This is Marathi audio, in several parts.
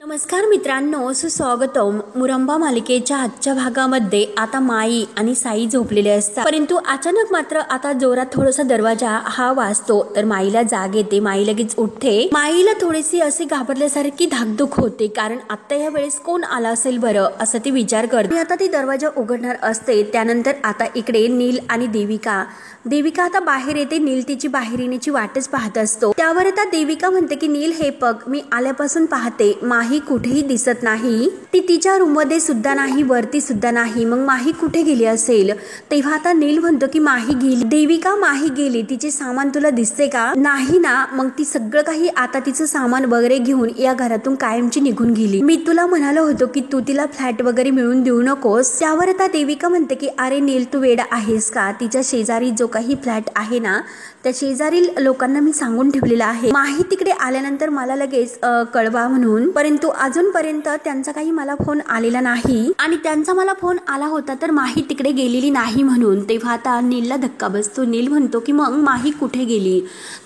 नमस्कार मित्रांनो, सुस्वागतम. मुरंबा मालिकेच्या आजच्या भागामध्ये आता माई आणि साई झोपलेले असतात, परंतु अचानक मात्र आता जोरात थोडासा दरवाजा हा वाजतो. तर माईला जाग येते. माई लगेच उठते. माईला थोडीशी असे घाबरल्यासारखी धाकधूक होते, कारण आता या वेळेस कोण आला असेल बरं असं ती विचार करते. आता ती दरवाजा उघडणार असते. त्यानंतर आता इकडे नील आणि देविका आता बाहेर येते. नील तिची बाहेर येण्याची वाटच पाहत असतो. त्यावर आता देविका म्हणते की नील हे बघ, मी आल्यापासून पाहते माही कुठेही दिसत नाही. ती तिच्या रूम मध्ये सुद्धा नाही, वरती सुद्धा नाही. मग माही कुठे गेली असेल? तेव्हा आता नील म्हणतो की माही गेली. देविका, माही गेली, तिचे सामान तुला दिसते का? नाही ना. मग ती सगळं काही आता तिचं सामान वगैरे घेऊन या घरातून कायमची निघून गेली. मी तुला म्हणालो होतो की तू तिला फ्लॅट वगैरे मिळून देऊ नकोस. त्यावर आता देविका म्हणते की अरे नील, तू वेडा आहेस का? तिच्या शेजारी जो काही फ्लॅट आहे ना, त्या शेजारील लोकांना मी सांगून ठेवलेला आहे माही तिकडे आल्यानंतर मला लगेच कळवा म्हणून, परंतु अजूनपर्यंत त्यांचा काही मला फोन आलेला नाही. आणि त्यांचा मला फोन आला होता तर माही तिकडे गेलेली नाही म्हणून. तेव्हा आता नीलला धक्का बसतो. नील म्हणतो की मग माही कुठे गेली?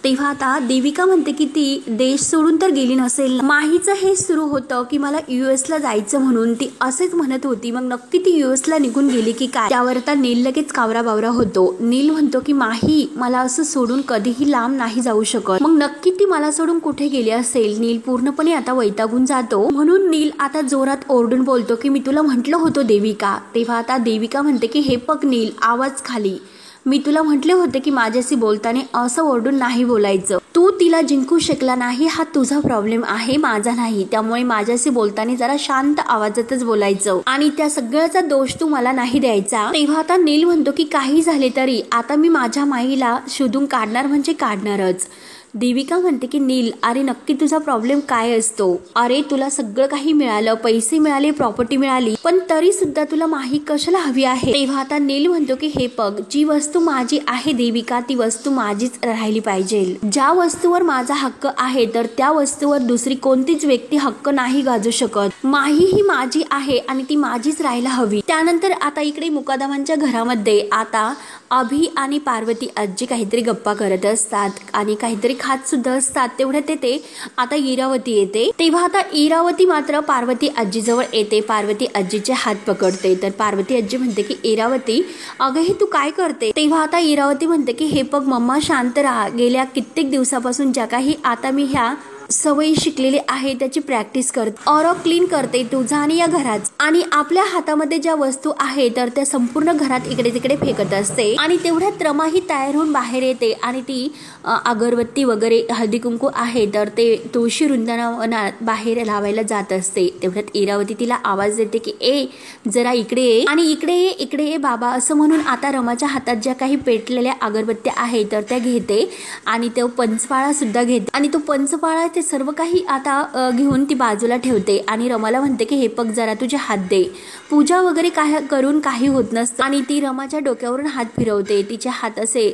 तेव्हा आता देविका म्हणते की ती देश सोडून तर गेली नसेल. माहीचं हे सुरू होतं की मला US ला जायचं म्हणून. ती असेच म्हणत होती. मग नक्की ती US ला निघून गेली की काय? त्यावर आता नील लगेच कावरा बावरा होतो. नील म्हणतो की माही मला असं सोडून कधीही लांब नाही जाऊ शकत. मग नक्की ती मला सोडून कुठे गेली असेल? नील पूर्णपणे आता वैतागून जातो. म्हणून नील आता जोरात ओरडून बोलतो की मी तुला म्हटलं होतं देविका. तेव्हा आता देविका म्हणते की हे बघ नील, आवाज खाली. मी तुला म्हटले होते की माझ्याशी बोलताना असं ओरडून नाही बोलायचं. तू तिला जिंकू शकला नाही, हा तुझा प्रॉब्लेम आहे, माझा नाही. त्यामुळे माझ्याशी बोलताना जरा शांत आवाजातच बोलायचं आणि त्या सगळ्याचा दोष तू मला नाही द्यायचा. तेव्हा आता नील म्हणतो की काही झाले तरी आता मी माझ्या माईला शोधून काढणार म्हणजे काढणारच. देविका म्हणते की नील, अरे नक्की तुझा प्रॉब्लेम काय असतो? अरे तुला सगळं काही मिळालं, पैसे मिळाले, प्रॉपर्टी मिळाली, पण तरी सुद्धा तुला माही कशाला हवी आहे? तेव्हा आता नील म्हणतो की हे बघ, जी वस्तू माझी आहे देविका, ती वस्तू माझीच राहिली पाहिजे. ज्या वस्तूवर माझा हक्क आहे तर त्या वस्तूवर दुसरी कोणतीच व्यक्ती हक्क नाही गाजू शकत. माही ही माझी आहे आणि ती माझीच राहायला हवी. त्यानंतर आता इकडे मुकादमांच्या घरामध्ये आता अभि आणि पार्वती आजी काहीतरी गप्पा करत असतात आणि काहीतरी खात सुद्धा असतात. तेवढ्यात येते आता इरावती येते. तेव्हा आता इरावती मात्र पार्वती आजी जवळ येते. पार्वती आजीचे हात पकडते. तर पार्वती आजी म्हणते की इरावती, अगं हे तू काय करते? तेव्हा आता इरावती म्हणते की हे बघ मम्मा, शांत राहा. गेल्या कित्येक दिवसापासून ज्या काही आता मी ह्या सवयी शिकलेली आहे त्याची प्रॅक्टिस करते. ऑरा क्लीन करते तुझा आणि या घरात. आणि आपल्या हातामध्ये ज्या वस्तू आहे तर त्या संपूर्ण घरात इकडे तिकडे फेकत असते. आणि तेवढ्यात रमा ही तयार होऊन बाहेर येते आणि ती अगरबत्ती वगैरे हळदी कुंकू आहे तर ते तुळशी वृंदावनात बाहेर लावायला जात असते. तेवढ्यात इरावती तिला आवाज देते की ए जरा इकडे ये. आणि इकडे ये बाबा असं म्हणून आता रमाच्या हातात ज्या काही पेटलेल्या अगरबत्त्या आहे तर त्या घेते आणि तो पंचपाळा सुद्धा घेते. आणि तो पंचपाळा ते सर्व काही आता घेऊन ती बाजूला ठेवते आणि रमाला म्हणते की हे बघ जरा तुझे हात दे. पूजा वगैरे काय करून काही होत नसतं. आणि ती रमाच्या डोक्यावरून हात फिरवते. तिचे हात असे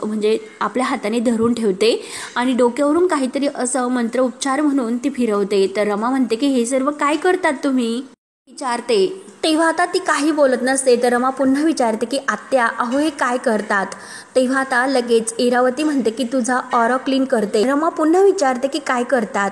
म्हणजे आपल्या हाताने धरून ठेवते आणि डोक्यावरून काहीतरी असं मंत्र उच्चार म्हणून ती फिरवते. तर रमा म्हणते की हे सर्व काय करतात तुम्ही? विचारते. तेव्हा आता ती काही बोलत नसते. तर रमा पुन्हा विचारते की आत्या, अहो हे काय करतात? तेव्हा आता लगेच इरावती म्हणते की तुझा ऑरा क्लीन करते. रमा पुन्हा विचारते की काय करतात?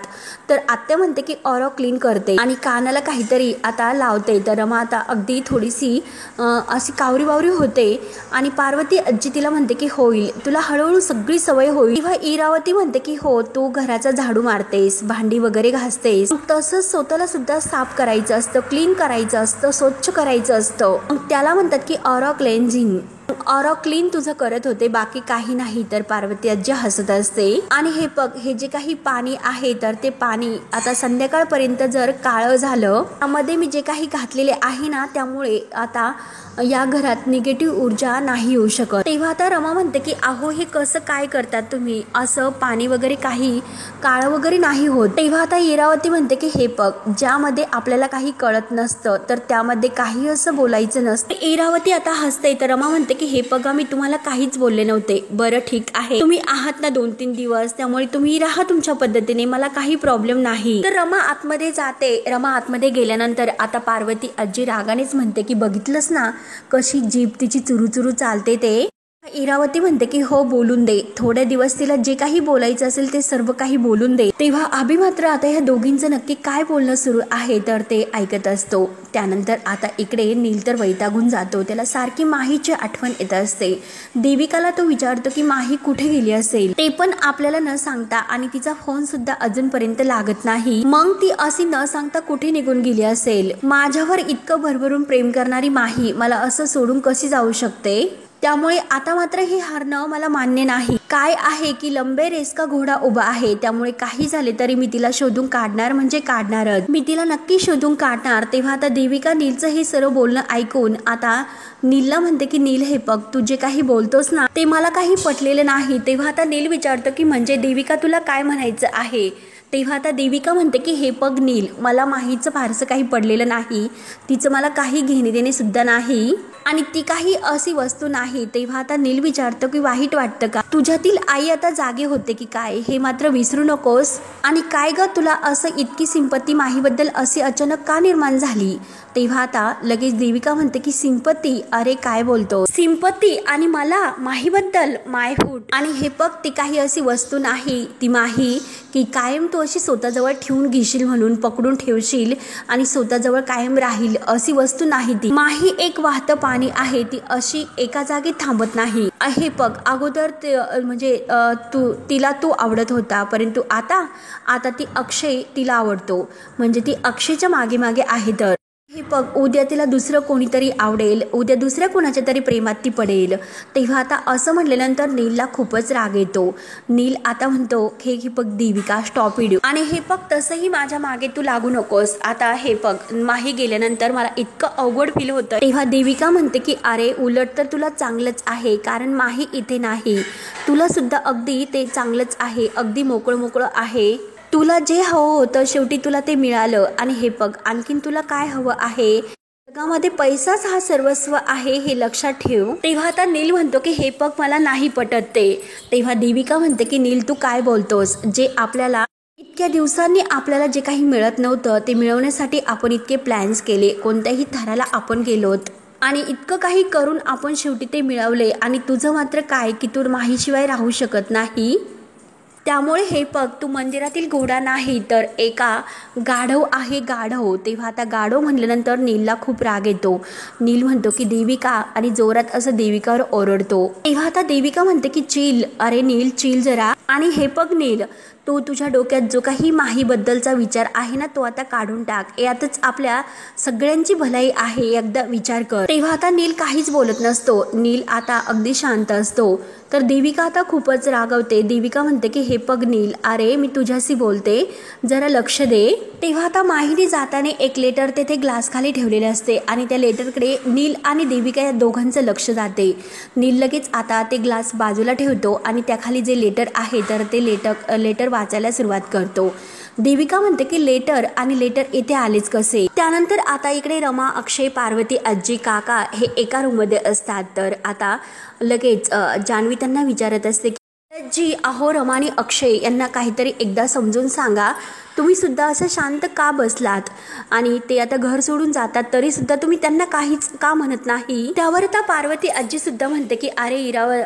तर आत्या म्हणते की ऑरा क्लीन करते आणि कानाला काहीतरी आता लावते. तर रमा आता अगदी थोडीशी अशी कावरी बावरी होते आणि पार्वती आजी तिला म्हणते की होईल, तुला हळूहळू सगळी सवय होईल. तेव्हा इरावती म्हणते की हो, तू घराचा झाडू मारतेस, भांडी वगैरे घासतेस, तसंच स्वतःला सुद्धा साफ करायचं असतं, क्लीन करायचं असतं, स्वच्छ करायचं असतं. त्याला म्हणतात की ऑरा क्लेन्झिंग. ऑरा क्लीन तुझं करत होते, बाकी काही नाही. तर पार्वती आजी हसत असते. आणि हे बघ, हे जे काही पाणी आहे तर ते पाणी आता संध्याकाळपर्यंत जर काळं झालं, त्यामध्ये मी जे काही घातलेले आहे ना, त्यामुळे आता या घरात निगेटिव्ह ऊर्जा नाही येऊ शकत. तेव्हा आता रमा म्हणते की अहो हे कसं काय करतात तुम्ही? असं पाणी वगैरे काही काळं वगैरे नाही होत. तेव्हा आता इरावती म्हणते की हे बघ, ज्यामध्ये आपल्याला काही कळत नसतं तर त्यामध्ये काही असं बोलायचं नसतं. इरावती आता हसते. तर रमा म्हणते की हे बघा, मी तुम्हाला काहीच बोलले नव्हते. बरं ठीक आहे, तुम्ही आहात ना 2-3 दिवस, त्यामुळे तुम्ही राहा तुमच्या पद्धतीने, मला काही प्रॉब्लेम नाही. तर रमा आतमध्ये जाते. रमा आतमध्ये गेल्यानंतर आता पार्वती आजी रागानेच म्हणते की बघितलंस ना कशी जीभ तिची चुरू चुरू चालते ते. इरावती म्हणते की हो बोलून दे, थोडे दिवस तिला जे काही बोलायचं असेल ते सर्व काही बोलून दे. तेव्हा अभि मात्र आता ह्या दोघींचं नक्की काय बोलणं सुरू आहे तर ते ऐकत असतो. त्यानंतर आता इकडे नील तर वैतागून जातो. त्याला सारखी माहीची आठवण येत असते. देविकाला तो विचारतो की माही कुठे गेली असेल, ते पण आपल्याला न सांगता, आणि तिचा फोन सुद्धा अजूनपर्यंत लागत नाही. मग ती अशी न सांगता कुठे निघून गेली असेल. माझ्यावर इतकं भरभरून प्रेम करणारी माही मला असं सोडून कशी जाऊ शकते. त्यामुळे आता मात्र हे हारणं मला मान्य नाही. काय आहे की लंबे रेस का घोडा उभा आहे, त्यामुळे काही झाले तरी मी तिला शोधून काढणार म्हणजे काढणारच. मी तिला नक्की शोधून काढणार. तेव्हा आता देविका नीलचं हे सर्व बोलणं ऐकून आता नीलला म्हणते की नील हे बघ, तू जे काही बोलतोस ना ते मला काही पटलेलं नाही. तेव्हा आता नील विचारतो की म्हणजे देविका तुला काय म्हणायचं आहे. तेव्हा आता देविका म्हणते की हे बघ नील, मला माहीचं फारसं काही पडलेलं नाही. तिचं मला काही घेणे देणे सुद्धा नाही आणि ती काही अशी वस्तू नाही. तेव्हा आता नील विचारतो की वाईट वाटतं का, तुझ्यातील आई आता जागे होते की काय, हे मात्र विसरू नकोस. आणि काय ग, तुला असं इतकी सिंपत्ती माहीबद्दल अशी अचानक का निर्माण झाली. तेव्हा आता लगेच देविका म्हणते की सिंपत्ती, अरे काय बोलतो सिंपत्ती आणि मला माहीबद्दल, मायहूड. आणि हे बघ, ती काही अशी वस्तू नाही. ती माही की कायम तू अशी स्वतःजवळ ठेवून घेशील, म्हणून पकडून ठेवशील आणि स्वतःजवळ कायम राहील अशी वस्तू नाही. ती माही एक वाहतं पाणी आहे. ती अशी एका जागी थांबत नाही. हे बघ, अगोदर म्हणजे तिला तू आवडत होता, परंतु आता ती अक्षय तिला आवडतो. म्हणजे ती अक्षयच्या मागे मागे आहे. तर हे बघ, उद्या तिला दुसरं कोणीतरी आवडेल, उद्या दुसऱ्या कोणाच्या तरी प्रेमात ती पडेल. तेव्हा आता असं म्हटल्यानंतर नीलला खूपच राग येतो. नील आता म्हणतो हे बघ देविका, स्टॉप व्हिडिओ, आणि हे बघ तसंही माझ्या मागे तू लागू नकोस. आता हे बघ, माही गेल्यानंतर मला इतकं अवघड फील होतं. तेव्हा देविका म्हणते की अरे उलट तर तुला चांगलंच आहे, कारण माही इथे नाही. तुला सुद्धा अगदी ते चांगलंच आहे, अगदी मोकळं मोकळं आहे. तुला जे हवं होतं शेवटी तुला ते मिळालं. आणि हे बघ, आणखीन तुला काय हवं आहे. जगामध्ये पैसाच हा सर्वस्व आहे, हे लक्षात ठेव. तेव्हा आता नील म्हणतो की हे बघ, मला नाही पटत ते. तेव्हा देविका म्हणते की नील तू काय बोलतोस, जे आपल्याला इतक्या दिवसांनी आपल्याला जे काही मिळत नव्हतं ते मिळवण्यासाठी आपण इतके प्लॅन्स केले, कोणत्याही थराला आपण गेलोत आणि इतकं काही करून आपण शेवटी ते मिळवले. आणि तुझं मात्र काय की तू माहीशिवाय राहू शकत नाही. त्यामुळे हे बघ, तू मंदिरातील घोडा नाही तर एका गाढव आहे, गाढव. तेव्हा आता गाढव म्हणल्यानंतर नीलला खूप राग येतो. नील म्हणतो की देविका, आणि जोरात असं देविकावर ओरडतो. तेव्हा आता देविका म्हणते की चिल, अरे नील चिल जरा. आणि हे बघ नील, तू तुझ्या डोक्यात जो काही माहीबद्दलचा विचार आहे ना तो आता काढून टाक. यातच आपल्या सगळ्यांची भलाई आहे, एकदा विचार कर. तेव्हा आता नील काहीच बोलत नसतो. नील आता अगदी शांत असतो. तर देविका आता खूपच रागवते. देविका म्हणते की हे बघ नील, अरे मी तुझ्याशी बोलते, जरा लक्ष दे. तेव्हा आता माहीने जाताना एक लेटर तेथे ग्लास खाली ठेवलेले असते आणि त्या लेटरकडे नील आणि देविका या दोघांचं लक्ष जाते. नील लगेच आता ते ग्लास बाजूला ठेवतो आणि त्याखाली जे लेटर आहे तर ते लेटर वाचायला सुरुवात करतो. देविका म्हणते की लेटर, आणि लेटर इथे आलेच कसे. त्यानंतर आता इकडे रमा, अक्षय, पार्वती, आजी, काका हे एका रूममध्ये असतात. तर आता लगेच जान्हवी त्यांना विचारत असते की जी अहो, रमा आणि अक्षय यांना काहीतरी एकदा समजून सांगा, तुम्ही सुद्धा असं शांत का बसलात. आणि ते आता घर सोडून जातात तरी सुद्धा तुम्ही त्यांना काहीच का म्हणत नाही. त्यावर आता पार्वती आजी सुद्धा म्हणते की अरे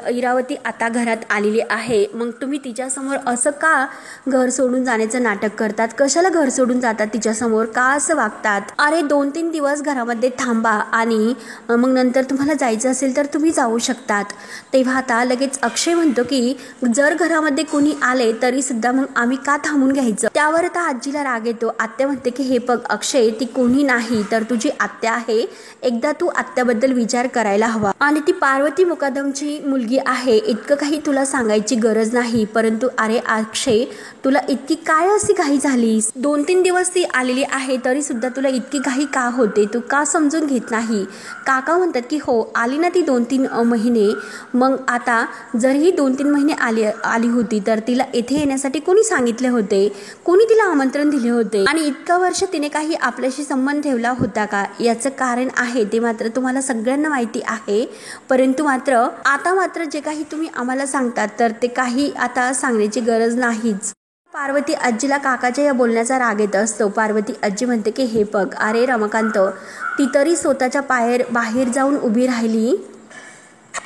इरावती आता घरात आलेली आहे, मग तुम्ही तिच्यासमोर असं का घर सोडून जाण्याचं नाटक करतात. कशाला घर सोडून जातात तिच्यासमोर, का असं वागतात. अरे 2-3 दिवस घरामध्ये थांबा आणि मग नंतर तुम्हाला जायचं असेल तर तुम्ही जाऊ शकतात. तेव्हा आता लगेच अक्षय म्हणतो की जर घरामध्ये कोणी आले तरी सुद्धा मग आम्ही का थांबून घ्यायचं. त्यावर आता आजीला राग येतो. आत्या म्हणते की हे बघ अक्षय, ती कोणी नाही तर तुझी आत्या आहे, एकदा तू आत्याबद्दल विचार करायला हवा. आणि ती पार्वती मुकादमची मुलगी आहे, इतकं काही तुला सांगायची गरज नाही. परंतु अरे अक्षय, तुला इतकी काय अशी घाई झालीस. 2-3 दिवस ती आलेली आहे तरी सुद्धा तुला इतकी घाई का होते, तू का समजून घेत नाही. काका म्हणतात की हो आली ना ती 2-3 महिने, मग आता जरही 2-3 महिने आली होती तर तिला येथे येण्यासाठी कोणी सांगितले होते, कोणी तिला आमंत्रण दिले होते. आणि इतका वर्ष तिने काही आपल्याशी संबंध ठेवला होता का. याचं कारण आहे ते मात्र तुम्हाला सगळ्यांना माहिती आहे. परंतु मात्र आता मात्र जे काही तुम्ही आम्हाला सांगतात तर ते काही आता सांगण्याची गरज नाहीच. पार्वती आजीला काकाच्या या बोलण्याचा राग येत असतो. पार्वती आजी म्हणते की हे बघ अरे रमाकांत, ती तरी स्वतःच्या बाहेर जाऊन उभी राहिली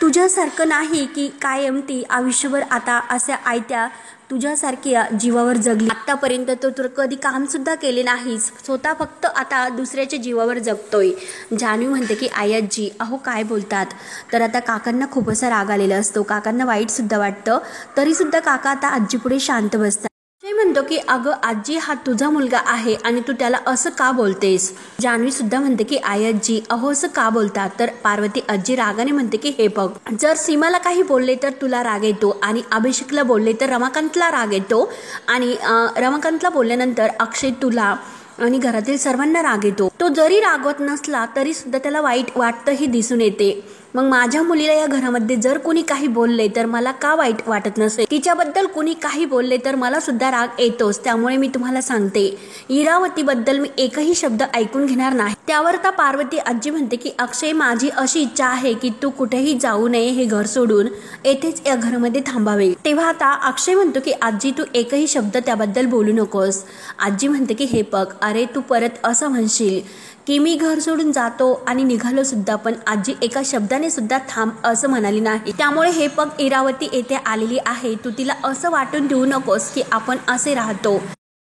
तुझ्यासारखं नाही की कायम ती आयुष्यभर आता अशा आयत्या तुझ्यासारखी जीवावर जगली। आतापर्यंत तू कधी काम सुद्धा केले नाहीस, स्वतः फक्त आता दुसऱ्याच्या जीवावर जगतोय। जान्हवी म्हणते की आई आजी अहो काय बोलतात। तर आता काकांना खूप असा राग आलेला असतो, काकांना वाईट सुद्धा वाटतं, तरी सुद्धा काका आता आजीपुढे शांत बसतात। अक्षय म्हणतो की अगं आजी हा तुझा मुलगा आहे आणि तू त्याला असं का बोलतेस। जान्हवी सुद्धा म्हणते की आई आजी अहो असं का बोलतात। तर पार्वती आजी रागाने म्हणते की हे बघ, जर सीमाला काही बोलले तर तुला राग येतो आणि अभिषेकला बोलले तर रमाकांतला राग येतो आणि रमाकांतला बोलल्यानंतर अक्षय तुला आणि घरातील सर्वांना राग येतो। तो जरी रागवत नसला तरी सुद्धा त्याला वाईट वाटतं हे दिसून येते। मग माझ्या मुलीला या घरामध्ये जर कोणी काही बोलले तर मला का वाईट वाटत नसेल, तिच्याबद्दल कोणी काही बोलले तर मला सुद्धा राग येतोच। त्यामुळे मी तुम्हाला सांगते इरावती बद्दल मी एकही शब्द ऐकून घेणार नाही। त्यावर आता पार्वती आजी म्हणते की अक्षय माझी अशी इच्छा आहे की तू कुठेही जाऊ नये, हे घर सोडून येथेच या घरामध्ये थांबावे। तेव्हा आता अक्षय म्हणतो की आजी तू एकही शब्द त्याबद्दल बोलू नकोस। आजी म्हणते की हे बघ, अरे तू परत असं म्हणशील की मी घर सोडून जातो आणि निघालो सुद्धा, पण आजी एका शब्दाने सुद्धा थांब असं म्हणाली नाही। त्यामुळे हे बघ इरावती येथे आलेली आहे, तू तिला असं वाटून देऊ नकोस की आपण असे राहतो,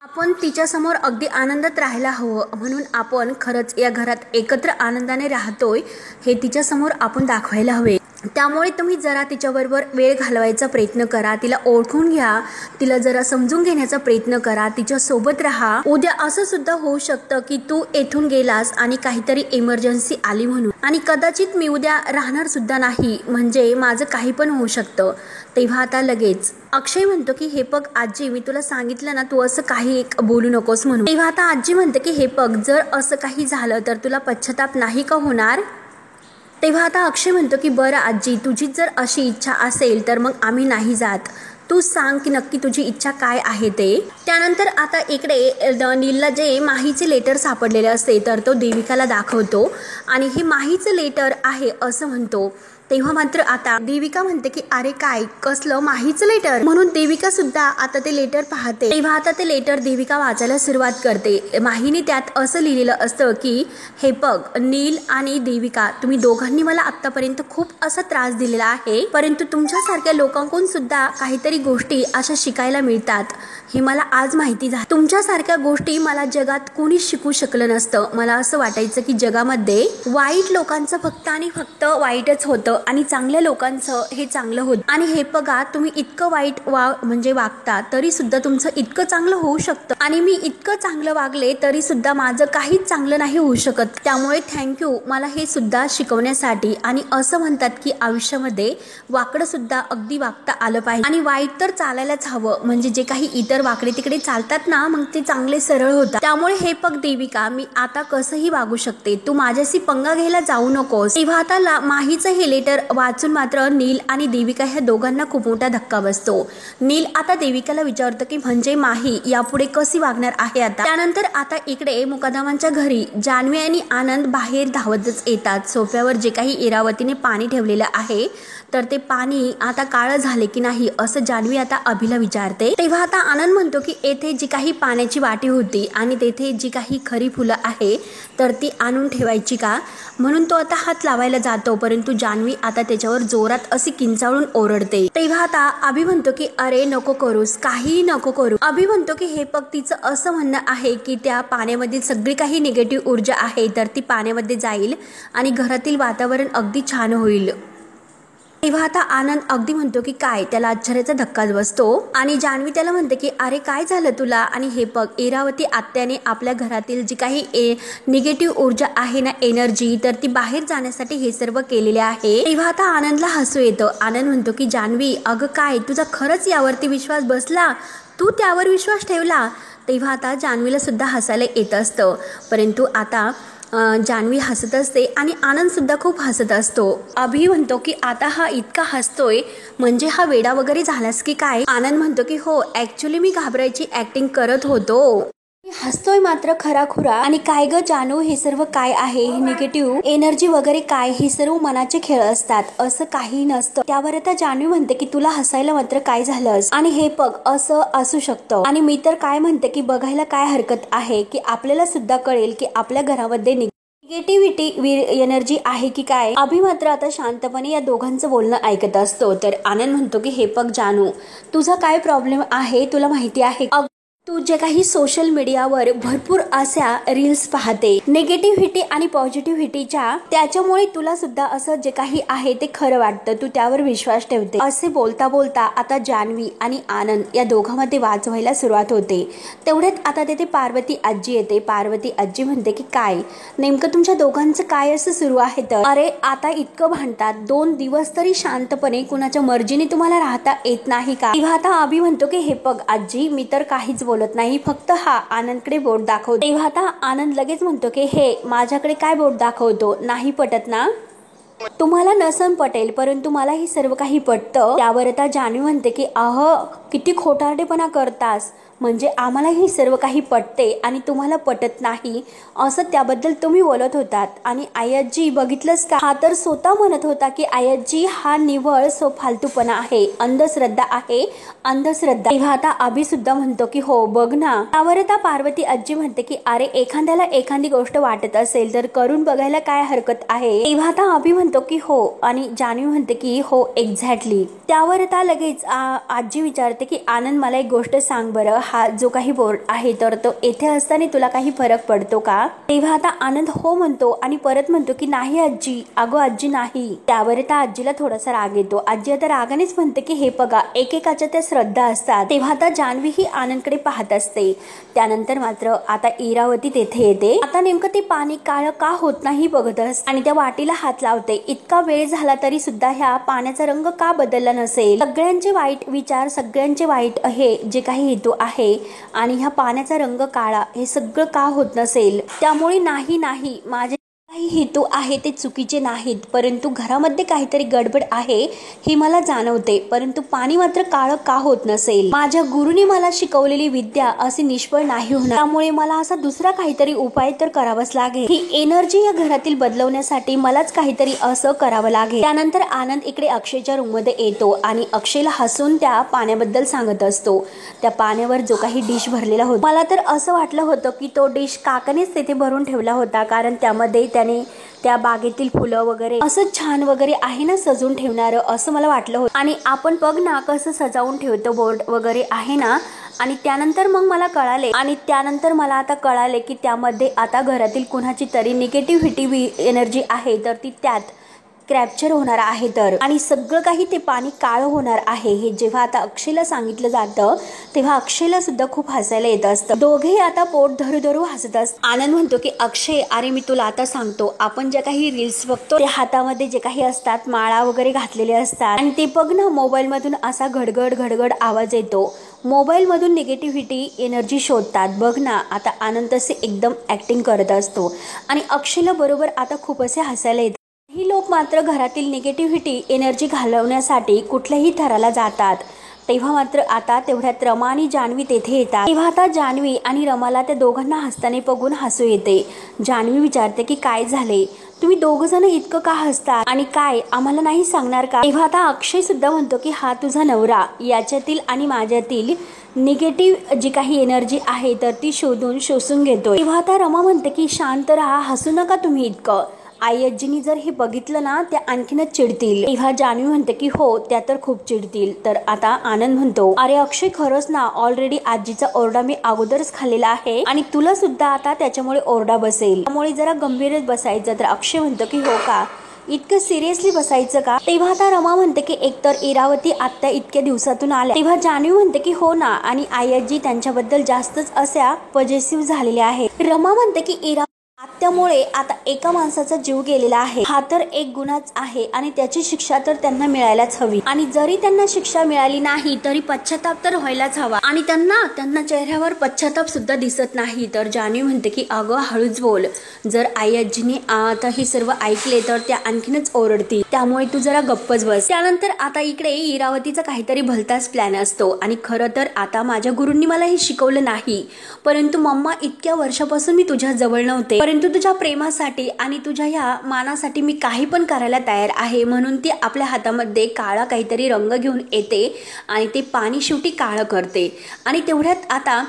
आपण तिच्या समोर अगदी आनंदात राहायला हवं, म्हणून आपण खरंच या घरात एकत्र आनंदाने राहतोय हे तिच्या समोर आपण दाखवायला हवे। त्यामुळे तुम्ही जरा तिच्याबरोबर वेळ घालवायचा प्रयत्न करा, तिला ओळखून घ्या, तिला जरा समजून घेण्याचा प्रयत्न करा, तिच्या सोबत राहा। उद्या असं सुद्धा होऊ शकतं की तू येथून गेलास आणि काहीतरी इमर्जन्सी आली म्हणून, आणि कदाचित मी उद्या राहणार सुद्धा नाही, म्हणजे माझं काही पण होऊ शकतं। तेव्हा आता लगेच अक्षय म्हणतो की हे बघ आजी मी तुला सांगितलं ना, तू असं काही एक बोलू नकोस म्हणून। तेव्हा आता आजी म्हणते की हे बघ, जर असं काही झालं तर तुला पश्चाताप नाही का होणार। तेव्हा आता अक्षय म्हणतो की बरं आजी तुझी जर अशी इच्छा असेल तर मग आम्ही नाही जात, तू सांग की नक्की तुझी इच्छा काय आहे ते। त्यानंतर आता इकडे नीलला जे माहीचे लेटर सापडलेले असते तर तो देविकाला दाखवतो आणि हे माहीचं लेटर आहे असं म्हणतो। तेव्हा मात्र आता देविका म्हणते की अरे काय कसलं माहीचं लेटर, म्हणून देविका सुद्धा आता ते लेटर पाहते। तेव्हा आता ते लेटर देविका वाचायला सुरुवात करते। माहीने त्यात असं लिहिलेलं असतं की हे बघ नील आणि देविका, तुम्ही दोघांनी मला आतापर्यंत खूप असा त्रास दिलेला आहे, परंतु तुमच्यासारख्या लोकांकडून सुद्धा काहीतरी गोष्टी अशा शिकायला मिळतात हे मला आज माहिती झालं। तुमच्यासारख्या गोष्टी मला जगात कोणी शिकू शकलं नसतं। मला असं वाटायचं की जगामध्ये वाईट लोकांचं फक्त आणि फक्त वाईटच होतं आणि चांगल्या लोकांचं हे चांगलं होतं, आणि हे बघा तुम्ही इतकं वाईट म्हणजे वागता तरी सुद्धा तुमचं इतकं चांगलं होऊ शकतं, आणि मी इतकं चांगलं वागले तरी सुद्धा माझं काहीच चांगलं नाही होऊ शकत। त्यामुळे थँक्यू मला हे सुद्धा शिकवण्यासाठी। आणि असं म्हणतात की आयुष्यामध्ये वाकडं सुद्धा अगदी वागता आलं पाहिजे आणि वाईट तर चालायलाच हवं, म्हणजे जे काही इतर वाकडे तिकडे चालतात ना मग ते चांगले सरळ होतात। त्यामुळे हे बघ देविका, मी आता कसंही वागू शकते, तू माझ्याशी पंगा घ्यायला जाऊ नकोस। तेव्हा आता माहीचं हे लेटर वाचून मात्र नील आणि देविका ह्या दोघांना खूप मोठा धक्का बसतो। नील आता देविकाला विचारतो की म्हणजे माही यापुढे कशी वागणार आहे आता। त्यानंतर आता इकडे मुकादमांच्या घरी जान्हवी आणि आनंद बाहेर धावतच येतात। सोफ्यावर जे काही इरावतीने पाणी ठेवलेलं आहे तर ते पाणी आता काळं झाले की नाही असं जान्हवी आता अभिला विचारते। तेव्हा आता आनंद म्हणतो की येथे जी काही पाण्याची वाटी होती आणि तेथे जी काही खरी फुलं आहे तर ती आणून ठेवायची का, म्हणून तो आता हात लावायला जातो, परंतु जान्हवी आता त्याच्यावर जोरात अशी किंचाळून ओरडते। तेव्हा आता अभि म्हणतो की अरे नको करूस, काही नको करू। अभि म्हणतो की हे बघ तिचं असं म्हणणं आहे की त्या पाण्यामधील सगळी काही निगेटिव्ह ऊर्जा आहे तर ती पाण्यामध्ये जाईल आणि घरातील वातावरण अगदी छान होईल। तेव्हा आता आनंद अगदी म्हणतो की काय, त्याला आश्चर्याचा धक्काच बसतो आणि जान्हवी त्याला म्हणते की अरे काय झालं तुला, आणि हे बघ इरावती आत्याने आपल्या घरातील जी काही निगेटिव्ह ऊर्जा आहे ना, एनर्जी, तर ती बाहेर जाण्यासाठी हे सर्व केलेले आहे। तेव्हा आता आनंदला हसू येतं। आनंद म्हणतो की जान्हवी अगं काय तुझा खरंच यावरती विश्वास बसला, तू त्यावर विश्वास ठेवला। तेव्हा आता जान्हवीला सुद्धा हसायला येत असतं, परंतु आता जान्हवी हसत असते आणि आनंद सुद्धा खूप हसत असतो। अभि म्हणतो की आता हा इतका हसतोय म्हणजे हा वेडा वगैरे झालास की काय। आनंद म्हणतो की हो ऍक्च्युली मी घाबरायची ऍक्टिंग करत होतो, हसतोय मात्र खराखुरा। आणि काय ग जानू, हे सर्व काय आहे, हे निगेटिव्ह एनर्जी वगैरे काय, हे सर्व मनाचे खेळ असतात, असं काही नसतं। त्यावर आता जानू म्हणते की तुला हसायला मात्र काय झालं, आणि हे बघ असं असू शकतं, आणि मी तर काय म्हणते की बघायला काय हरकत आहे की आपल्याला सुद्धा कळेल की आपल्या घरामध्ये निगेटिव्हिटी एनर्जी आहे की काय? अभि मात्र आता शांतपणे या दोघांचं बोलणं ऐकत असतो. तर आनंद म्हणतो की हे बघ जानू, तुझा काय प्रॉब्लेम आहे तुला माहिती आहे? तू जे काही सोशल मीडियावर भरपूर अशा रील्स पाहते निगेटिव्हिटी आणि पॉझिटिव्हिटीच्या, त्याच्यामुळे तुला सुद्धा असं जे काही आहे ते खरं वाटतं, तू त्यावर विश्वास ठेवते. असे बोलता बोलता आता जान्हवी आणि आनंद या दोघांमध्ये वाद व्हायला सुरुवात होते. तेवढ्यात आता तिथे पार्वती आजी येते. पार्वती आजी म्हणते की काय नेमकं तुमच्या दोघांचं काय असं सुरू आहे? तर अरे आता इतकं भांडतात, 2 दिवस तरी शांतपणे कुणाच्या मर्जीने तुम्हाला राहता येत नाही का? तेव्हा आता अभि म्हणतो की हे बघ आजी, मी तर काहीच बोलत नाही, फक्त हा आनंदकडे बोट दाखवतो. तेव्हा आता आनंद लगेच म्हणतो की हे माझ्याकडे काय बोट दाखवतो? नाही पटत ना? तुम्हाला नसन पटेल, परंतु मला ही सर्व काही पटतं. त्यावर आता जान्हवी म्हणते की किती खोटारडेपणा करतास, म्हणजे आम्हाला ही सर्व काही पटते आणि तुम्हाला पटत नाही असं त्याबद्दल तुम्ही बोलत होतात. आणि आयाजी बघितलंस का, हा तर स्वतः म्हणत होता की आयाजी हा निव्वळ फालतूपणा आहे, अंधश्रद्धा आहे, अंधश्रद्धा. तेव्हा आता अभि सुद्धा म्हणतो की हो बघ ना. त्यावर आता पार्वती आजी म्हणते की अरे एखाद्याला एखादी गोष्ट वाटत असेल तर करून बघायला काय हरकत आहे? तेव्हा आता अभि म्हणतो की हो, आणि जान्हवी म्हणते की हो एक्झॅक्टली. त्यावर आता लगेच आजी विचारते की आनंद मला एक गोष्ट सांग बरं, हा जो काही बोर्ड आहे तर तो येथे असताना तुला काही फरक पडतो का? तेव्हा आता आनंद हो म्हणतो आणि परत म्हणतो की नाही आजी, अगो आजी नाही. त्यावर आता आजीला थोडासा राग येतो. आजी आता रागानेच म्हणते की हे बघा एकेकाच्या त्या श्रद्धा असतात. तेव्हा आता जान्हवी ही आनंदकडे पाहत असते. त्यानंतर मात्र आता इरावती तेथे येते. आता नेमकं ते पाणी काळं का होत नाही बघत असते आणि त्या वाटीला हात लावते. इतका वेळ झाला तरी सुद्धा ह्या पाण्याचा रंग का बदलला नसेल? सगळ्यांचे वाईट विचार, सगळ्यांचे वाईट हे जे काही हेतू आहे आणि ह्या पाण्याचा रंग काळा, हे सगळं का होत नसेल? त्यामुळे नाही माझे काही हेतू आहे ते चुकीचे नाहीत, परंतु घरामध्ये काहीतरी गडबड आहे हे मला जाणवते, परंतु पाणी मात्र काळं का होत नसेल? माझ्या गुरुने मला शिकवलेली विद्या असे निष्फळ नाही होणार, त्यामुळे मला असा दुसरा काहीतरी उपाय तर करावाच लागेल. ही एनर्जी या घरातील बदलवण्यासाठी मलाच काहीतरी असं करावं लागेल. त्यानंतर आनंद इकडे अक्षयच्या रूम मध्ये येतो आणि अक्षयला हसून त्या पाण्याबद्दल सांगत असतो. त्या पाण्यावर जो काही डिश भरलेला होता, मला तर असं वाटलं होतं की तो डिश काकानेच तिथे भरून ठेवला होता, कारण त्यामध्ये त्या बागेतील फुलं वगैरे असं छान वगैरे आहे ना सजवून ठेवणार, असं मला वाटलं होतं. आणि आपण बघ ना कसं सजावून ठेवतो, बोर्ड वगैरे आहे ना. आणि त्यानंतर मग मला कळाले की त्यामध्ये आता घरातील कुणाची तरी निगेटिव्हिटी एनर्जी आहे तर ती त्यात कॅप्चर होणार आहे तर, आणि सगळं काही ते पाणी काळं होणार आहे. हे जेव्हा आता अक्षयला सांगितलं जातं तेव्हा अक्षयला सुद्धा खूप हसायला येत असतं. दोघेही आता पोट धरू धरू हसत असतात. आनंद म्हणतो की अक्षय, अरे मी तुला आता सांगतो, आपण ज्या काही रील्स बघतो ते हातामध्ये जे काही असतात माळा वगैरे घातलेले असतात आणि ते बघ ना मोबाईल मधून असा घडघड घडघड आवाज येतो, मोबाईल मधून निगेटिव्हिटी एनर्जी शोधतात बघ ना. आता आनंद असे एकदम ऍक्टिंग करत असतो आणि अक्षयला बरोबर आता खूप असे हसायला येतात. ही लोक मात्र घरातील निगेटिव्हिटी एनर्जी घालवण्यासाठी कुठल्याही थराला जातात. तेव्हा मात्र आता तेवढ्यात रमा आणि जान्हवी तेथे येतात. तेव्हा आता जान्हवी आणि रमाला त्या दोघांना हसताना बघून हसू येते. जान्हवी विचारते की काय झाले, तुम्ही दोघ जण इतकं का हसतात आणि काय आम्हाला नाही सांगणार का? तेव्हा आता अक्षय सुद्धा म्हणतो की हा तुझा नवरा याच्यातील आणि माझ्यातील निगेटिव्ह जी काही एनर्जी आहे तर ती शोषून घेतोय. तेव्हा आता रमा म्हणते की शांत राहा, हसू नका तुम्ही इतकं, आई आजीनी जर हे बघितलं ना त्या आणखीनच चिडतील. तेव्हा जान्हवी म्हणते की हो त्या तर खूप चिडतील. तर आता आनंद म्हणतो अरे अक्षय खरंच ना, ऑलरेडी आजीचा ओरडा मी अगोदरच खाल्लेला आहे आणि तुला सुद्धा आता त्याच्यामुळे ओरडा बसेल, त्यामुळे जरा गंभीरच बसायचं. तर अक्षय म्हणतो की हो का, इतकं सिरियसली बसायचं का? तेव्हा आता रमा म्हणते की एकतर इरावती आत्या इतक्या दिवसातून आल्या. तेव्हा जान्हवी म्हणते की हो ना, आणि आई आजी त्यांच्याबद्दल जास्तच अशा पॉझिटिव्ह झालेल्या आहे. रमा म्हणते की आत्यामुळे आता एका माणसाचा जीव गेलेला आहे, हा तर एक गुन्हाच आहे आणि त्याची शिक्षा तर त्यांना मिळायलाच हवी, आणि जरी त्यांना शिक्षा मिळाली नाही तरी पश्चाताप तर व्हायलाच हवा, आणि त्यांना चेहऱ्यावर पश्चाताप सुद्धा दिसत नाही. तर जान्हवी म्हणते की अगं हळूच बोल, जर आई आजीने आता हे सर्व ऐकले तर त्या आणखीनच ओरडतील, त्यामुळे तू जरा गप्पच बस. त्यानंतर आता इकडे इरावतीचा काहीतरी भलताच प्लॅन असतो, आणि खरं तर आता माझ्या गुरूंनी मला हे शिकवलं नाही, परंतु मम्मा इतक्या वर्षापासून मी तुझ्या जवळ नव्हते, परंतु तुझ्या प्रेमासाठी आणि तुझ्या ह्या मानासाठी मी काही पण करायला तयार आहे. म्हणून ती आपल्या हातामध्ये काळा काहीतरी रंग घेऊन येते आणि ते पाणी शेवटी काळं करते. आणि तेवढ्यात आता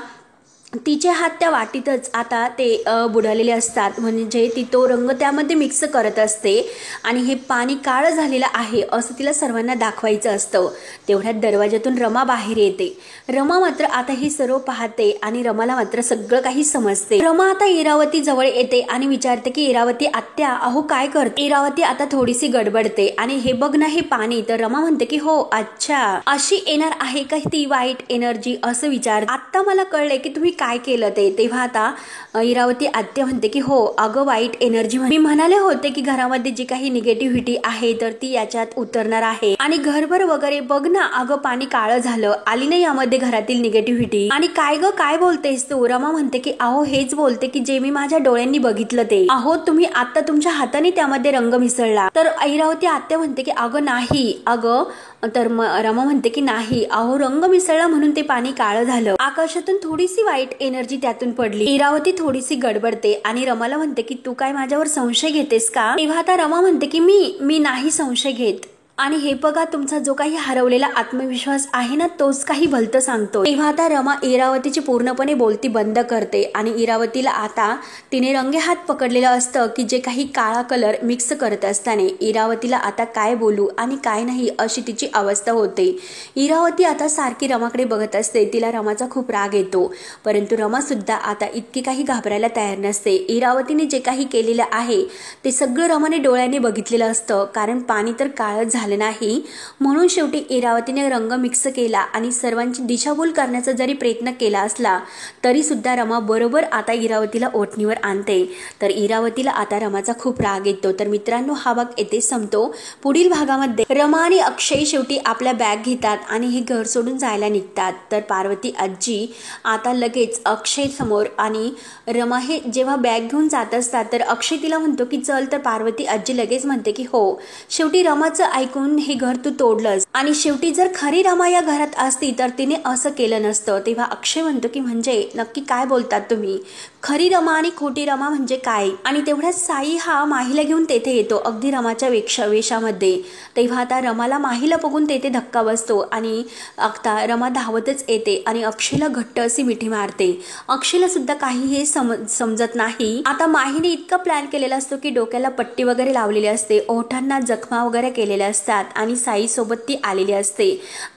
तिचे हात त्या वाटीतच आता ते बुडालेले असतात, म्हणजे ती तो रंग त्यामध्ये मिक्स करत असते आणि हे पाणी काळं झालेलं आहे असं तिला सर्वांना दाखवायचं असतं. तेवढ्यात दरवाजातून रमा बाहेर येते. रमा मात्र आता ही सर्व पाहते आणि रमाला मात्र सगळं काही समजते. रमा आता इरावती जवळ येते आणि विचारते की इरावती आत्या अहो काय करते. इरावती आता थोडीशी गडबडते आणि हे बघ ना हे पाणी. तर रमा म्हणते की हो अच्छा अशी येणार आहे का ती वाईट एनर्जी असं विचार. आता मला कळले की तुम्ही काय केलं ते. तेव्हा आता इरावती आत्या म्हणते की हो अगं वाईट एनर्जी मी म्हणाले होते की घरामध्ये जी काही निगेटिव्हिटी आहे तर ती याच्यात उतरणार आहे आणि घरभर वगैरे बघ ना अगं पाणी काळं झालं आली ना यामध्ये घरातील निगेटिव्हिटी. आणि काय ग काय बोलतेस तू. रमा म्हणते की अहो हेच बोलते की जे मी माझ्या डोळ्यांनी बघितलं ते. अहो तुम्ही आता तुमच्या हाताने त्यामध्ये रंग मिसळला. तर इरावती आत्या म्हणते की अगं नाही अगं. तर रमा म्हणते की नाही अहो रंग मिसळला म्हणून ते पाणी काळं झालं. आकाशातून थोडीशी वाईट एनर्जी त्यातून पडली. इरावती थोडीशी गडबडते आणि रमाला म्हणते की तू काय माझ्यावर संशय घेतेस का. तेव्हा आता रमा म्हणते की मी नाही संशय घेत आणि हे बघा तुमचा जो काही हरवलेला आत्मविश्वास आहे ना तोच काही भलतं सांगतो. तेव्हा आता रमा इरावतीची पूर्णपणे बोलती बंद करते आणि इरावतीला आता तिने रंगे हात पकडलेलं असतं की जे काही काळा कलर मिक्स करत असताना इरावतीला आता काय बोलू आणि काय नाही अशी तिची अवस्था होते. इरावती आता सारखी रमाकडे बघत असते. तिला रमाचा खूप राग येतो परंतु रमा सुद्धा आता इतकी काही घाबरायला तयार नसते. इरावतीने जे काही केलेलं आहे ते सगळं रमाने डोळ्याने बघितलेलं असतं कारण पाणी तर काळं झालं नाही. म्हणून शेवटी इरावतीने रंग मिक्स केला आणि सर्वांची दिशाभूल करण्याचा जरी प्रयत्न केला असला तरी सुद्धा रमा बरोबर आता इरावतीला ओढणीवर आणते. तर इरावतीला आता रमाचा खूप राग येतो. तर मित्रांनो हा भाग येथे संपतो. पुढील भागामध्ये रमा आणि अक्षय शेवटी आपल्या बॅग घेतात आणि हे घर सोडून जायला निघतात. तर पार्वती आजी आता लगेच अक्षय समोर आणि रमा हे जेव्हा बॅग घेऊन जात असतात तर अक्षय तिला म्हणतो की चल. तर पार्वती आजी लगेच म्हणते की हो शेवटी रमाचं ऐकून हे घर तू तोडलंस आणि शेवटी जर खरी रमा या घरात असती तर तिने असं केलं नसतं. तेव्हा अक्षय म्हणतो की म्हणजे नक्की काय बोलतात तुम्ही. खरी रमा आणि खोटी रमा म्हणजे काय. आणि तेवढ्यात साई हा माहीला घेऊन तेथे येतो अगदी रमाच्या वेशामध्ये. तेव्हा आता रमाला माहीला बघून तेथे धक्का बसतो आणि आता रमा धावतच येते आणि अक्षयला घट्ट अशी मिठी मारते. अक्षयला सुद्धा काही हे समजत नाही. आता माहीने इतका प्लॅन केलेला असतो की डोक्याला पट्टी वगैरे लावलेली असते, ओठांना जखमा वगैरे केलेल्या असतात आणि साई सोबत ती आलेली असते.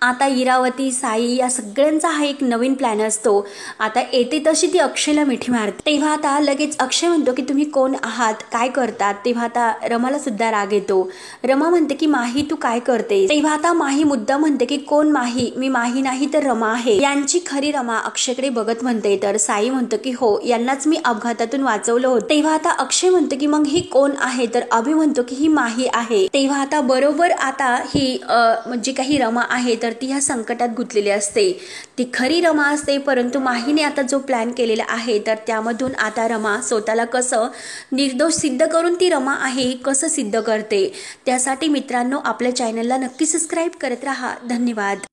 आता इरावती साई या सगळ्यांचा हा एक नवीन प्लॅन असतो. आता येते तशी ती अक्षयला मिठी मारते. तेव्हा आता लगेच अक्षय म्हणतो की तुम्ही कोण आहात काय करतात. तेव्हा आता रमाला सुद्धा राग येतो. रमा म्हणते की माही तू काय करते. तेव्हा आता माही मुद्दा म्हणते की कोण माही. मी माही नाही तर रमा आहे. यांची खरी रमा अक्षयकडे बघत म्हणते. तर साई म्हणतो की हो यांनाच मी अपघातातून वाचवलं होतं. तेव्हा आता अक्षय म्हणतो की मग ही कोण आहे. तर अभि म्हणतो की ही माही आहे. तेव्हा आता बरोबर आता ही जी काही रमा आहे तर ती ह्या संकटात गुंतलेली असते. ती खरी रमा असते परंतु माहीने आता जो प्लॅन केलेला आहे तर त्यामधून आता रमा स्वतःला कसं निर्दोष सिद्ध करून ती रमा आहे कसं सिद्ध करते. त्यासाठी मित्रांनो आपल्या चॅनलला नक्की सबस्क्राईब करत राहा. धन्यवाद.